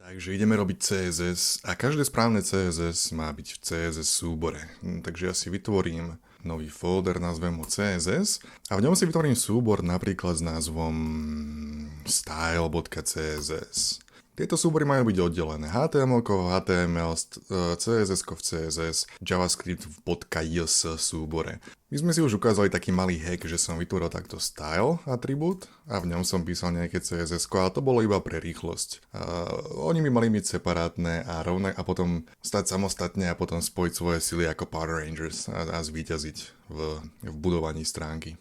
Takže ideme robiť CSS a každé správne CSS má byť v CSS súbore. Takže ja si vytvorím nový folder, nazvem ho CSS a v ňom si vytvorím súbor napríklad s názvom style.css. Tieto súbory majú byť oddelené. HTML v HTML, CSS v CSS, JavaScript v .js súbore. My sme si už ukázali taký malý hack, že som vytvoril takto style atribút a v ňom som písal nejaké CSS, ale to bolo iba pre rýchlosť. Oni by mali byť separátne a potom stať samostatne a potom spojiť svoje sily ako Power Rangers a zvíťaziť v budovaní stránky.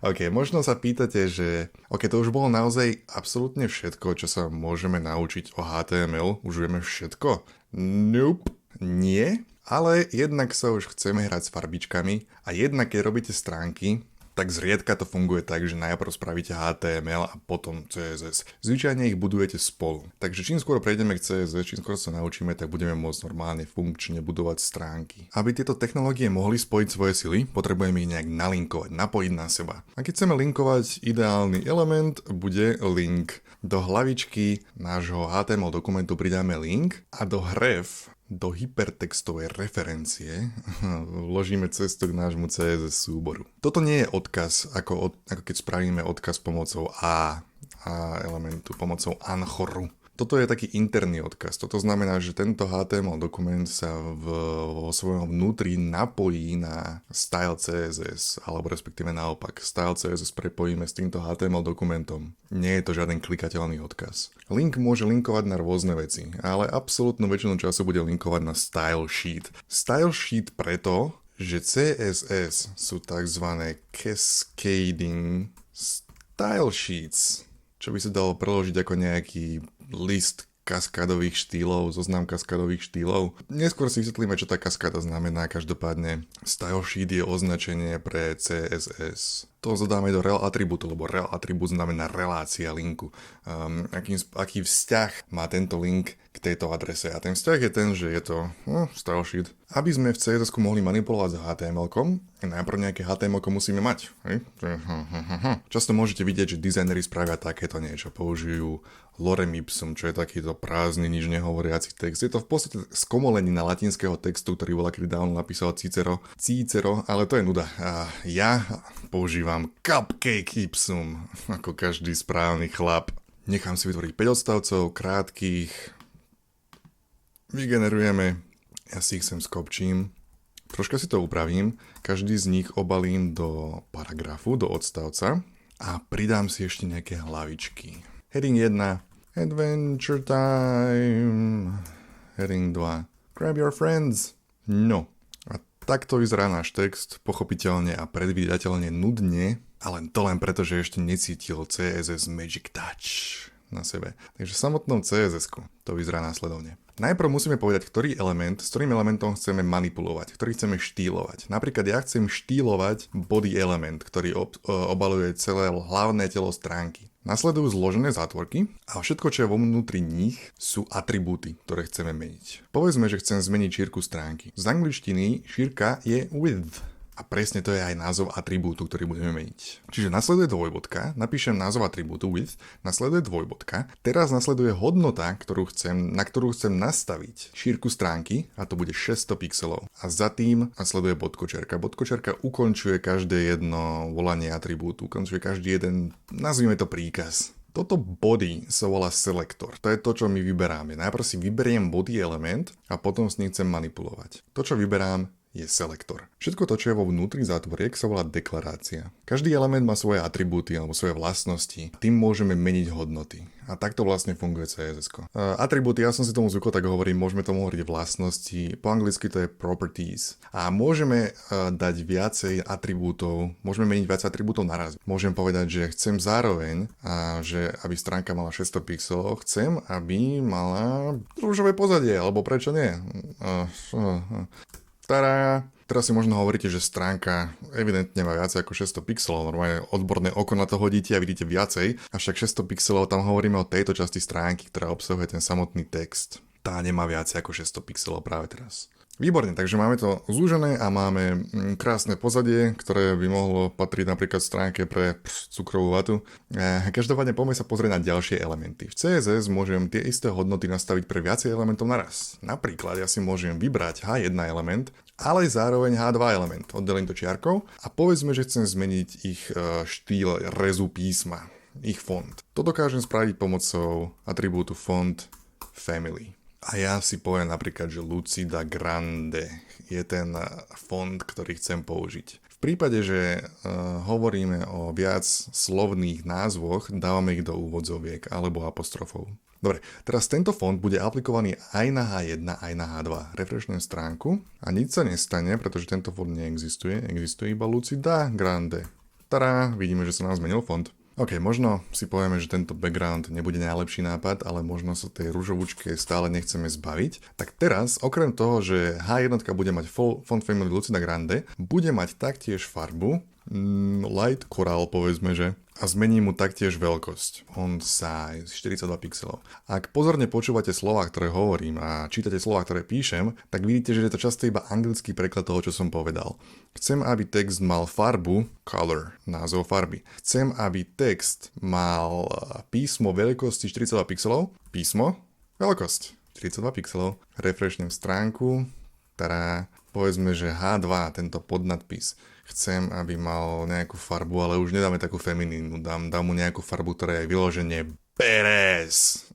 OK, možno sa pýtate, že to už bolo naozaj absolútne všetko, čo sa môžeme naučiť o HTML. Už vieme všetko? Nope, nie. Ale jednak sa už chceme hrať s farbičkami a jednak keď robíte stránky, tak zriedka to funguje tak, že najprv spravíte HTML a potom CSS. Zvyčajne ich budujete spolu. Takže čím skôr prejdeme k CSS, čím skôr sa naučíme, tak budeme môcť normálne funkčne budovať stránky. Aby tieto technológie mohli spojiť svoje sily, potrebujeme ich nejak nalinkovať, napojiť na seba. A keď chceme linkovať, ideálny element bude link. Do hlavičky nášho HTML dokumentu pridáme link a do hypertextovej referencie vložíme cestu k nášmu CSS súboru. Toto nie je odkaz, ako keď spravíme odkaz pomocou a elementu, pomocou anchoru. Toto je taký interný odkaz. Toto znamená, že tento HTML dokument sa vo svojom vnútri napojí na style CSS, alebo respektíve naopak. Style CSS prepojíme s týmto HTML dokumentom. Nie je to žiaden klikateľný odkaz. Link môže linkovať na rôzne veci, ale absolútnu väčšinu času bude linkovať na style sheet. Style sheet preto, že CSS sú tzv. Cascading style sheets, čo by sa dalo preložiť ako nejaký list kaskádových štýlov, zoznam kaskádových štýlov. Neskôr si vysvetlíme, čo tá kaskáda znamená. Každopádne style sheet je označenie pre CSS. To zadáme do rel atribútu, lebo rel atribút znamená relácia linku. Aký vzťah má tento link k tejto adrese. A ten vzťah je ten, že je to style sheet. Aby sme v CSS-ku mohli manipulovať s HTML-kom, najprv nejaké HTML-ko musíme mať. Často môžete vidieť, že dizajneri spravia takéto niečo. Použijú lorem ipsum, čo je takýto prázdny, nič nehovoriaci text. Je to v podstate skomolenina latinského textu, ktorý voľakedy dávno napísal Cicero, ale to je nuda. A ja používam cupcake ipsum, ako každý správny chlap. Nechám si vytvoriť 5 odstavcov, krátkých. Vygenerujeme, ja si ich sem skopčím. Troška si to upravím, každý z nich obalím do paragrafu, do odstavca a pridám si ešte nejaké hlavičky. Heading 1, Adventure Time. Heading 2, Grab your friends. No. A takto vyzerá náš text, pochopiteľne a predvídateľne nudne, ale to len preto, že ešte necítil CSS Magic Touch na sebe. Takže v samotnom CSS-ku to vyzerá následovne. Najprv musíme povedať, s ktorým elementom chceme manipulovať, ktorý chceme štýlovať. Napríklad ja chcem štýlovať body element, ktorý obaluje celé hlavné telo stránky. Nasledujú zložené zátvorky a všetko, čo je vo vnútri nich, sú atribúty, ktoré chceme meniť. Povedzme, že chcem zmeniť šírku stránky. Z angličtiny šírka je width. A presne to je aj názov atribútu, ktorý budeme meniť. Čiže nasleduje dvojbodka, napíšem názov atribútu width, nasleduje dvojbodka, teraz nasleduje hodnota, na ktorú chcem nastaviť šírku stránky, a to bude 600 pixelov. A za tým nasleduje bodkočerka. Bodkočerka ukončuje každé jedno volanie atribútu, ukončuje každý jeden, nazvime to príkaz. Toto body sa volá selektor. To je to, čo my vyberáme. Najprv si vyberiem body element a potom s ním chcem manipulovať. To, čo vyberám, je selektor. Všetko to, čo je vo vnútri zátvoriek, sa volá deklarácia. Každý element má svoje atribúty alebo svoje vlastnosti. Tým môžeme meniť hodnoty. A takto vlastne funguje CSS. Atribúty, ja som si tomu zvykol tak hovorím, môžeme tomu hovoriť vlastnosti. Po anglicky to je properties. A môžeme dať viacej atribútov, môžeme meniť viac atribútov naraz. Môžem povedať, že chcem zároveň, že aby stránka mala 600 pixelov, chcem, aby mala rúžové pozadie, alebo prečo nie? Tada! Teraz si možno hovoríte, že stránka evidentne má viacej ako 600 pixelov, normálne odborné oko na to hodíte a vidíte viacej, avšak 600 pixelov, tam hovoríme o tejto časti stránky, ktorá obsahuje ten samotný text. Tá nemá viacej ako 600 pixelov práve teraz. Výborne, takže máme to zúžené a máme krásne pozadie, ktoré by mohlo patriť napríklad stránke pre cukrovú vatu. Každopádne poďme sa pozrieť na ďalšie elementy. V CSS môžem tie isté hodnoty nastaviť pre viacej elementov naraz. Napríklad ja si môžem vybrať H1 element, ale zároveň H2 element. Oddelím to čiarkou a povedzme, že chcem zmeniť ich štýl rezu písma, ich font. To dokážem spraviť pomocou atribútu font family. A ja si poviem napríklad, že Lucida Grande je ten font, ktorý chcem použiť. V prípade, že hovoríme o viac slovných názvoch, dávame ich do úvodzoviek alebo apostrofov. Dobre, teraz tento font bude aplikovaný aj na H1, aj na H2. Refreshnem stránku a nič sa nestane, pretože tento font neexistuje. Existuje iba Lucida Grande. Tada, vidíme, že sa nám zmenil font. OK, možno si povieme, že tento background nebude najlepší nápad, ale možno sa tej ružovúčke stále nechceme zbaviť. Tak teraz, okrem toho, že H1 bude mať font family Lucida Grande, bude mať taktiež farbu light coral, povedzme, že a zmením mu taktiež veľkosť. Font size 42 pixelov. Ak pozorne počúvate slová, ktoré hovorím a čítate slová, ktoré píšem, tak vidíte, že je to často iba anglický preklad toho, čo som povedal. Chcem, aby text mal farbu, color, názov farby. Chcem, aby text mal písmo veľkosti 42 pixelov, písmo, veľkosť 42 pixelov. Refreshnem stránku, teda povedzme, že H2, tento podnadpis. Chcem, aby mal nejakú farbu, ale už nedáme takú feminínu. Dám mu nejakú farbu, ktorá je vyloženie Beres.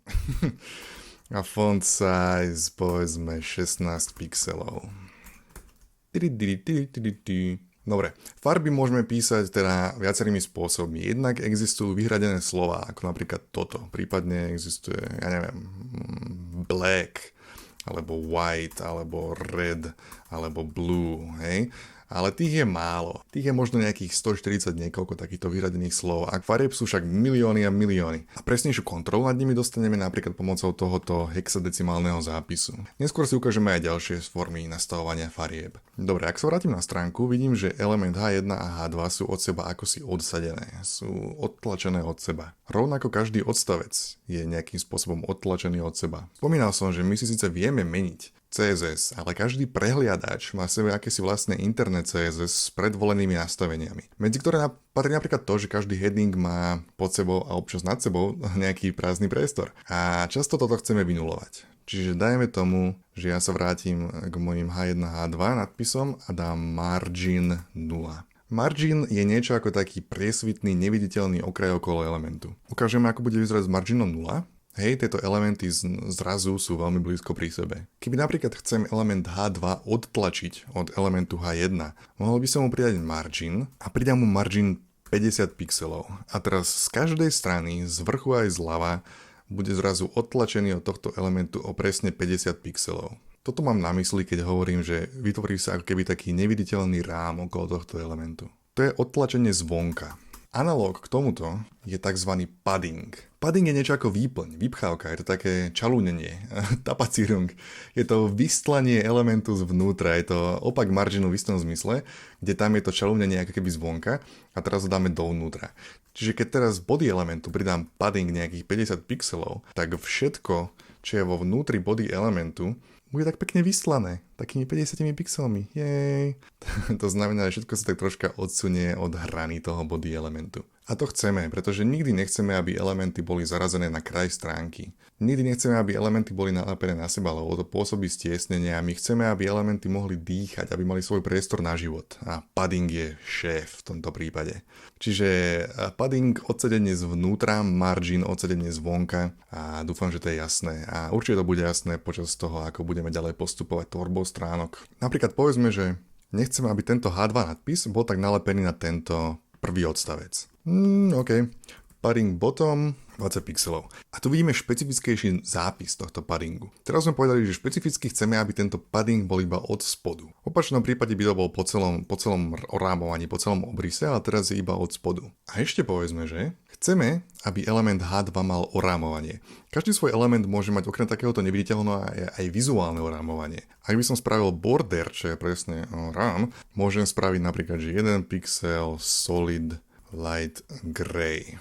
A font size, povedzme, 16 pixelov. Dobre, farby môžeme písať teda viacerými spôsobmi. Jednak existujú vyhradené slová, ako napríklad toto. Prípadne existuje, ja neviem, black, alebo white, alebo red, alebo blue, hej? Ale tých je málo. Tých je možno nejakých 140 niekoľko takýchto vyhradených slov. Ak farieb sú však milióny a milióny. A presnejšiu kontrolu nad nimi dostaneme napríklad pomocou tohoto hexadecimálneho zápisu. Neskôr si ukážeme aj ďalšie formy nastavovania farieb. Dobre, ak sa vrátim na stránku, vidím, že element H1 a H2 sú od seba akosi odsadené. Sú odtlačené od seba. Rovnako každý odstavec je nejakým spôsobom odtlačený od seba. Spomínal som, že my si síce vieme meniť CSS, ale každý prehliadač má v sebe akési vlastné interné CSS s predvolenými nastaveniami. Medzi ktoré patrí napríklad to, že každý heading má pod sebou a občas nad sebou nejaký prázdny priestor. A často toto chceme vynulovať. Čiže dajme tomu, že ja sa vrátim k mojim H1, H2 nadpisom a dám margin 0. Margin je niečo ako taký priesvitný, neviditeľný okraj okolo elementu. Ukážeme, ako bude vyzerať s marginom 0. Hej, tieto elementy zrazu sú veľmi blízko pri sebe. Keby napríklad chcem element H2 odtlačiť od elementu H1, mohol by som mu pridať margin a pridám mu margin 50 pixelov. A teraz z každej strany, z vrchu aj zľava, bude zrazu odtlačený od tohto elementu o presne 50 pixelov. Toto mám na mysli, keď hovorím, že vytvorí sa ako keby taký neviditeľný rám okolo tohto elementu. To je odtlačenie zvonka. Analóg k tomuto je tzv. Padding. Padding je niečo ako výplň, vypchávka, je to také čalúnenie, tapacírung. Je to vystlanie elementu zvnútra, je to opak marginu v istom zmysle, kde tam je to čalúnenie ako keby zvonka a teraz ho dáme dovnútra. Čiže keď teraz body elementu pridám padding nejakých 50 pixelov, tak všetko, čo je vo vnútri body elementu, bude tak pekne vyslané, takými 50 pixelmi. Jej. To znamená, že všetko sa tak troška odsunie od hrany toho body elementu. A to chceme, pretože nikdy nechceme, aby elementy boli zarazené na kraj stránky. Nikdy nechceme, aby elementy boli nalepené na seba, lebo to pôsobí stiesnenie a my chceme, aby elementy mohli dýchať, aby mali svoj priestor na život. A padding je šéf v tomto prípade. Čiže padding odsedenie zvnútra, margin odsedenie zvonka a dúfam, že to je jasné. A určite to bude jasné počas toho, ako budeme ďalej postupovať tvorbou stránok. Napríklad povedzme, že nechceme, aby tento H2 nadpis bol tak nalepený na tento prvý odstavec. OK. Padding bottom 20 pixelov. A tu vidíme špecifickejší zápis tohto paddingu. Teraz sme povedali, že špecificky chceme, aby tento padding bol iba od spodu. V opačnom prípade by to bol po celom orámovaní, po celom obrise, ale teraz je iba od spodu. A ešte povedzme, že chceme, aby element H2 mal orámovanie. Každý svoj element môže mať okrem takéhoto neviditeľného aj vizuálne orámovanie. Ak by som spravil border, čo je presne rám, môžem spraviť napríklad, že 1 pixel solid light gray.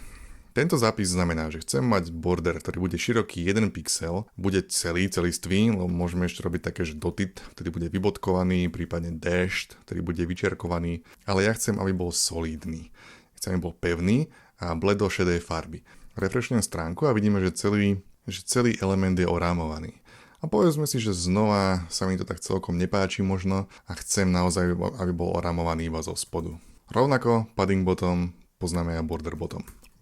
Tento zápis znamená, že chcem mať border, ktorý bude široký 1 pixel, bude celistvý, lebo môžeme ešte robiť také, že dotted, ktorý bude vybodkovaný, prípadne dashed, ktorý bude vyčerkovaný, ale ja chcem, aby bol solidný. Chcem, aby bol pevný a bledošedej farby. Refreshnem stránku a vidíme, že celý element je orámovaný. A povedzme si, že znova sa mi to tak celkom nepáči možno a chcem naozaj, aby bol orámovaný iba zo spodu. Rovnako padding bottom poznáme aj border bottom.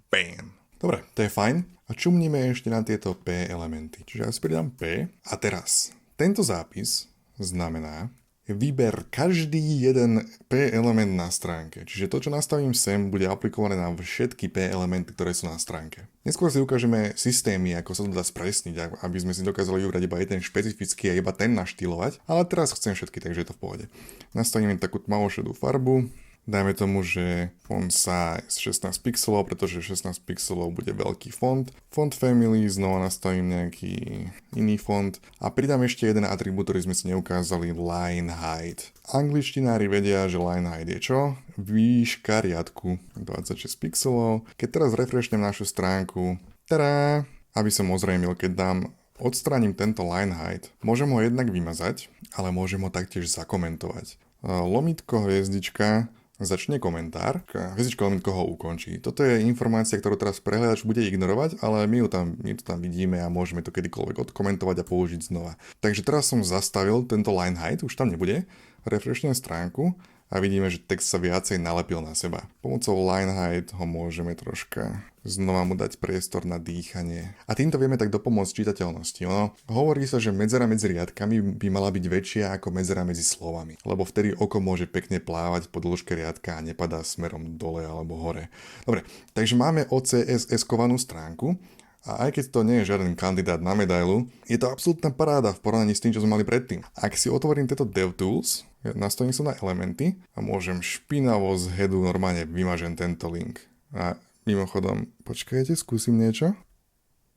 Bam. Dobre, to je fajn. A čumnime ešte na tieto P elementy. Čiže ja si pridám P. A teraz, tento zápis znamená vyber každý jeden P element na stránke. Čiže to, čo nastavím sem, bude aplikované na všetky P elementy, ktoré sú na stránke. Neskôr si ukážeme systémy, ako sa to dá spresniť, aby sme si dokázali vybrať iba jeden špecifický a iba ten naštýlovať. Ale teraz chcem všetky, takže je to v pohode. Nastavíme takú tmavošedú farbu. Dajme tomu, že font size 16 pixelov, pretože 16 pixelov bude veľký font. Font family, znova nastavím nejaký iný font. A pridám ešte jeden atribút, ktorý sme si neukázali, line height. Angličtinári vedia, že line height je čo? Výška riadku 26 pixelov. Keď teraz refreshnem našu stránku, tada, aby som ozrejmil, keď odstránim tento line height, môžem ho jednak vymazať, ale môžem ho taktiež zakomentovať. Lomitko, hviezdička, začne komentár, hviezdička lomitko ho ukončí. Toto je informácia, ktorú teraz prehľadač bude ignorovať, ale my to tam vidíme a môžeme to kedykoľvek odkomentovať a použiť znova. Takže teraz som zastavil tento line height, už tam nebude. Refreshnem stránku a vidíme, že text sa viacej nalepil na seba. Pomocou line height ho môžeme troška znova mu dať priestor na dýchanie. A týmto vieme tak dopomôcť čitateľnosti. Hovorí sa, že medzera medzi riadkami by mala byť väčšia ako medzera medzi slovami, lebo vtedy oko môže pekne plávať po dĺžke riadka a nepadá smerom dole alebo hore. Dobre, takže máme OCSS-kovanú stránku a aj keď to nie je žiaden kandidát na medailu, je to absolútna paráda v porovnaní s tým, čo sme mali predtým. Ak si otvorím tieto DevTools, nastavím sa na elementy a môžem špinavo z headu normálne vymažem tento link. A mimochodom, počkajte, skúsim niečo.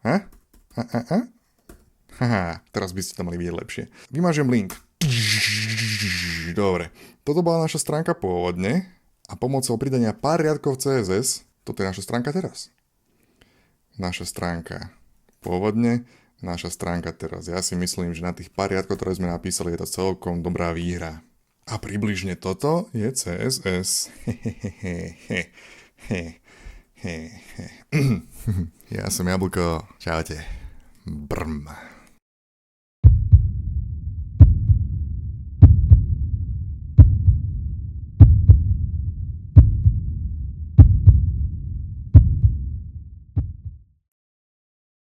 Haha, teraz by ste to mali vidieť lepšie. Vymažem link. Dobre, toto bola naša stránka pôvodne a pomocou pridania pár riadkov CSS, toto je naša stránka teraz. Naša stránka pôvodne, naša stránka teraz. Ja si myslím, že na tých pár riadkov, ktoré sme napísali, je to celkom dobrá výhra. A približne toto je CSS. Ja som Jablko. Čaute. Brm.